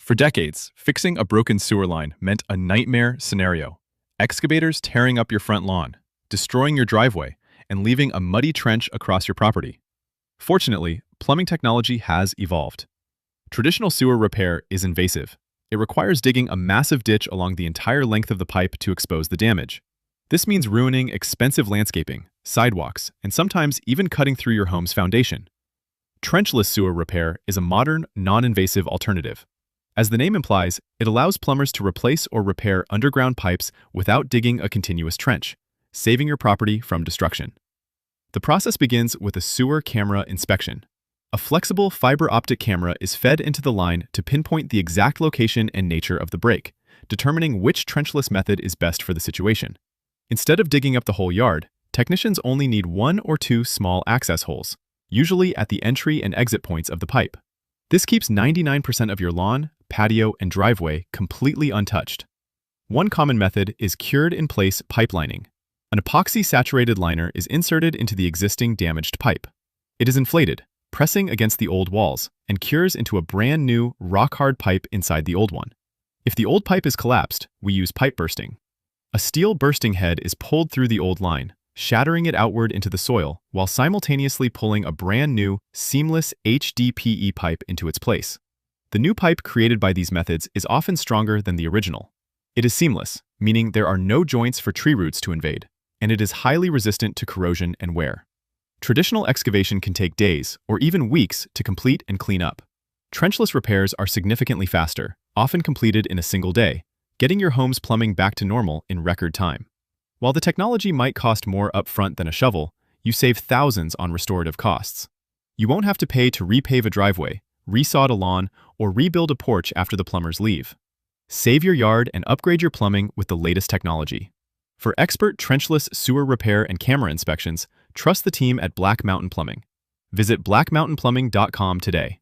For decades, fixing a broken sewer line meant a nightmare scenario. Excavators tearing up your front lawn, destroying your driveway, and leaving a muddy trench across your property. Fortunately, plumbing technology has evolved. Traditional sewer repair is invasive. It requires digging a massive ditch along the entire length of the pipe to expose the damage. This means ruining expensive landscaping, sidewalks, and sometimes even cutting through your home's foundation. Trenchless sewer repair is a modern, non-invasive alternative. As the name implies, it allows plumbers to replace or repair underground pipes without digging a continuous trench, saving your property from destruction. The process begins with a sewer camera inspection. A flexible fiber optic camera is fed into the line to pinpoint the exact location and nature of the break, determining which trenchless method is best for the situation. Instead of digging up the whole yard, technicians only need 1 or 2 small access holes, usually at the entry and exit points of the pipe. This keeps 99% of your lawn, patio, and driveway completely untouched. One common method is cured-in-place pipe lining. An epoxy-saturated liner is inserted into the existing damaged pipe. It is inflated, pressing against the old walls, and cures into a brand new, rock-hard pipe inside the old one. If the old pipe is collapsed, we use pipe bursting. A steel bursting head is pulled through the old line, shattering it outward into the soil, while simultaneously pulling a brand new, seamless HDPE pipe into its place. The new pipe created by these methods is often stronger than the original. It is seamless, meaning there are no joints for tree roots to invade, and it is highly resistant to corrosion and wear. Traditional excavation can take days or even weeks to complete and clean up. Trenchless repairs are significantly faster, often completed in a single day, getting your home's plumbing back to normal in record time. While the technology might cost more upfront than a shovel, you save thousands on restorative costs. You won't have to pay to repave a driveway, resod a lawn, or rebuild a porch after the plumbers leave. Save your yard and upgrade your plumbing with the latest technology. For expert trenchless sewer repair and camera inspections, trust the team at Black Mountain Plumbing. Visit blackmountainplumbing.com today.